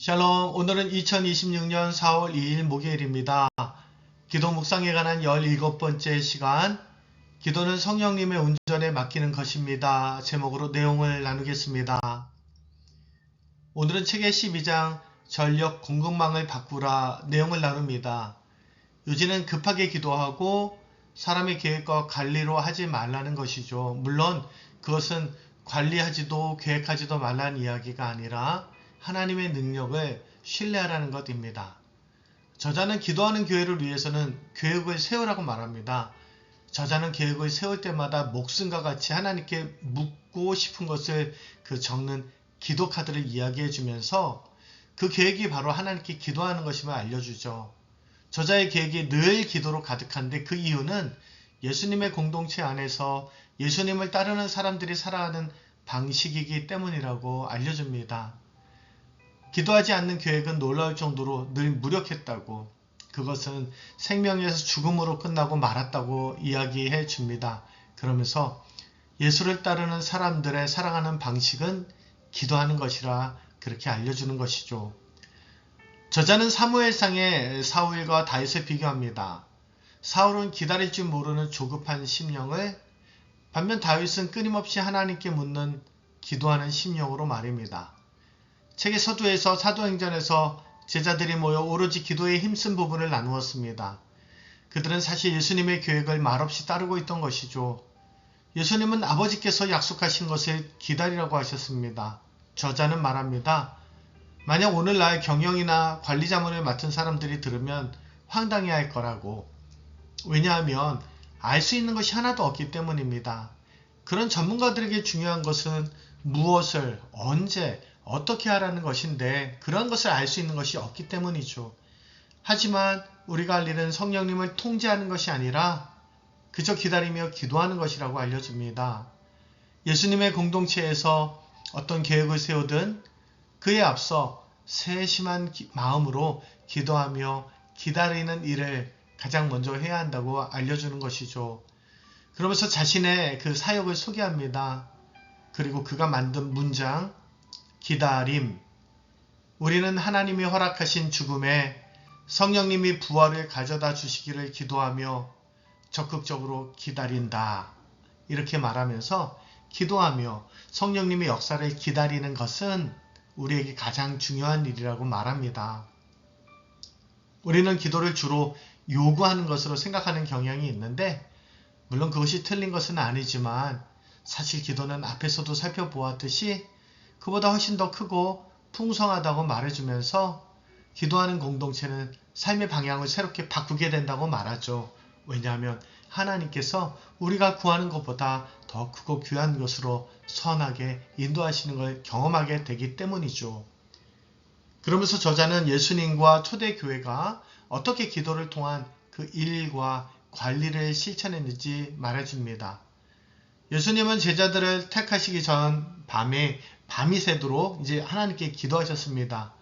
샬롬, 오늘은 2026년 4월 2일 목요일입니다. 기도 묵상에 관한 17번째 시간, 기도는 성령님의 운전에 맡기는 것입니다. 제목으로 내용을 나누겠습니다. 오늘은 책의 12장 전력 공급망을 바꾸라 내용을 나눕니다. 요지는 급하게 기도하고 사람의 계획과 관리로 하지 말라는 것이죠. 물론 그것은 관리하지도 계획하지도 말라는 이야기가 아니라 하나님의 능력을 신뢰하라는 것입니다. 저자는 기도하는 교회를 위해서는 계획을 세우라고 말합니다. 저자는 계획을 세울 때마다 목숨과 같이 하나님께 묻고 싶은 것을 적는 기도 카드를 이야기해 주면서 그 계획이 바로 하나님께 기도하는 것임을 알려주죠. 저자의 계획이 늘 기도로 가득한데 그 이유는 예수님의 공동체 안에서 예수님을 따르는 사람들이 살아가는 방식이기 때문이라고 알려줍니다. 기도하지 않는 계획은 놀라울 정도로 늘 무력했다고, 그것은 생명에서 죽음으로 끝나고 말았다고 이야기해 줍니다. 그러면서 예수를 따르는 사람들의 살아가는 방식은 기도하는 것이라 그렇게 알려주는 것이죠. 저자는 사무엘상의 사울과 다윗을 비교합니다. 사울은 기다릴 줄 모르는 조급한 심령을, 반면 다윗은 끊임없이 하나님께 묻는 기도하는 심령으로 말입니다. 책의 서두에서 사도행전에서 제자들이 모여 오로지 기도에 힘쓴 부분을 나누었습니다. 그들은 사실 예수님의 계획을 말없이 따르고 있던 것이죠. 예수님은 아버지께서 약속하신 것을 기다리라고 하셨습니다. 저자는 말합니다. 만약 오늘날 경영이나 관리자문을 맡은 사람들이 들으면 황당해할 거라고. 왜냐하면 알 수 있는 것이 하나도 없기 때문입니다. 그런 전문가들에게 중요한 것은 무엇을, 언제, 어떻게 하라는 것인데 그런 것을 알 수 있는 것이 없기 때문이죠. 하지만 우리가 할 일은 성령님을 통제하는 것이 아니라 그저 기다리며 기도하는 것이라고 알려줍니다. 예수님의 공동체에서 어떤 계획을 세우든 그에 앞서 세심한 마음으로 기도하며 기다리는 일을 가장 먼저 해야 한다고 알려주는 것이죠. 그러면서 자신의 그 사역을 소개합니다. 그리고 그가 만든 문장, 기다림. 우리는 하나님이 허락하신 죽음에 성령님이 부활을 가져다 주시기를 기도하며 적극적으로 기다린다. 이렇게 말하면서 기도하며 성령님의 역사를 기다리는 것은 우리에게 가장 중요한 일이라고 말합니다. 우리는 기도를 주로 요구하는 것으로 생각하는 경향이 있는데, 물론 그것이 틀린 것은 아니지만 사실 기도는 앞에서도 살펴보았듯이 그보다 훨씬 더 크고 풍성하다고 말해주면서 기도하는 공동체는 삶의 방향을 새롭게 바꾸게 된다고 말하죠. 왜냐하면 하나님께서 우리가 구하는 것보다 더 크고 귀한 것으로 선하게 인도하시는 걸 경험하게 되기 때문이죠. 그러면서 저자는 예수님과 초대교회가 어떻게 기도를 통한 그 일과 관리를 실천했는지 말해줍니다. 예수님은 제자들을 택하시기 전 밤이 새도록 이제 하나님께 기도하셨습니다.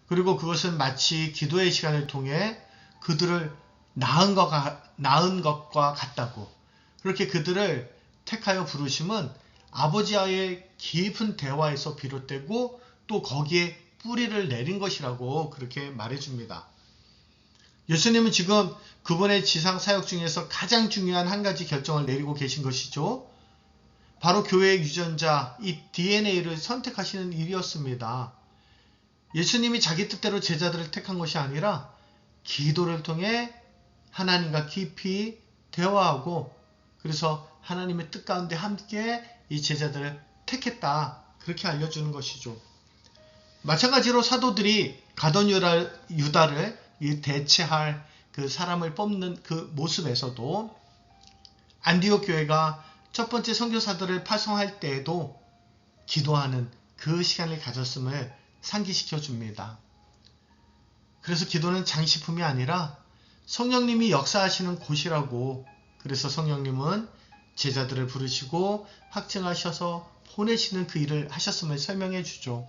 그리고 그것은 마치 기도의 시간을 통해 그들을 낳은 것과 같다고. 그렇게 그들을 택하여 부르심은 아버지와의 깊은 대화에서 비롯되고 또 거기에 뿌리를 내린 것이라고 그렇게 말해줍니다. 예수님은 지금 그분의 지상 사역 중에서 가장 중요한 한 가지 결정을 내리고 계신 것이죠. 바로 교회의 유전자, 이 DNA를 선택하시는 일이었습니다. 예수님이 자기 뜻대로 제자들을 택한 것이 아니라 기도를 통해 하나님과 깊이 대화하고, 그래서 하나님의 뜻 가운데 함께 이 제자들을 택했다. 그렇게 알려주는 것이죠. 마찬가지로 사도들이 가룟 유다를 대체할 그 사람을 뽑는 그 모습에서도 안디옥 교회가 첫 번째 선교사들을 파송할 때에도 기도하는 그 시간을 가졌음을 상기시켜 줍니다. 그래서 기도는 장식품이 아니라 성령님이 역사하시는 곳이라고, 그래서 성령님은 제자들을 부르시고 확증하셔서 보내시는 그 일을 하셨음을 설명해 주죠.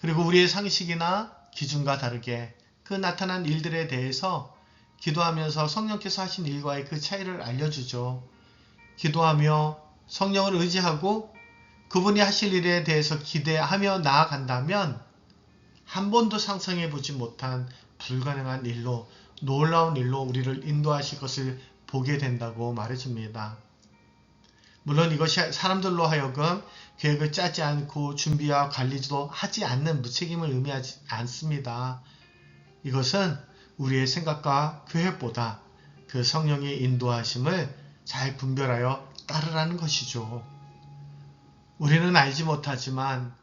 그리고 우리의 상식이나 기준과 다르게 그 나타난 일들에 대해서 기도하면서 성령께서 하신 일과의 그 차이를 알려주죠. 기도하며 성령을 의지하고 그분이 하실 일에 대해서 기대하며 나아간다면 한 번도 상상해 보지 못한 불가능한 일로, 놀라운 일로 우리를 인도하실 것을 보게 된다고 말해줍니다. 물론 이것이 사람들로 하여금 계획을 짜지 않고 준비와 관리도 하지 않는 무책임을 의미하지 않습니다. 이것은 우리의 생각과 계획보다 그 성령의 인도하심을 잘 분별하여 따르라는 것이죠. 우리는 알지 못하지만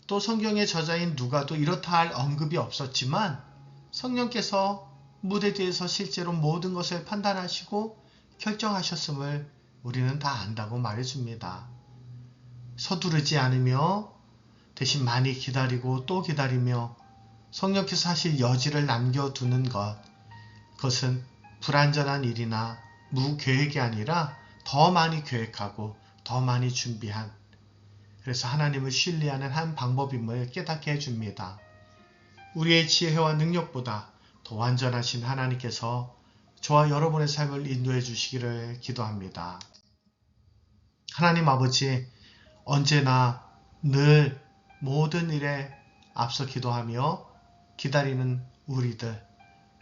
또 성경의 저자인 누가도 이렇다 할 언급이 없었지만 성령께서 무대 뒤에서 실제로 모든 것을 판단하시고 결정하셨음을 우리는 다 안다고 말해줍니다. 서두르지 않으며 대신 많이 기다리고 또 기다리며 성령께서 하실 여지를 남겨두는 것, 그것은 불완전한 일이나 무계획이 아니라 더 많이 계획하고 더 많이 준비한, 그래서 하나님을 신뢰하는 한 방법임을 깨닫게 해줍니다. 우리의 지혜와 능력보다 더 완전하신 하나님께서 저와 여러분의 삶을 인도해 주시기를 기도합니다. 하나님 아버지, 언제나 늘 모든 일에 앞서 기도하며 기다리는 우리들,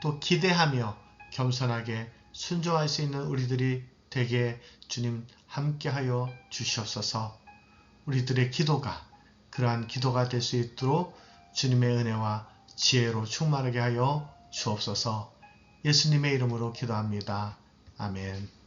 또 기대하며 겸손하게 순종할 수 있는 우리들이 되게 주님 함께하여 주시옵소서. 우리들의 기도가 그러한 기도가 될 수 있도록 주님의 은혜와 지혜로 충만하게 하여 주옵소서. 예수님의 이름으로 기도합니다. 아멘.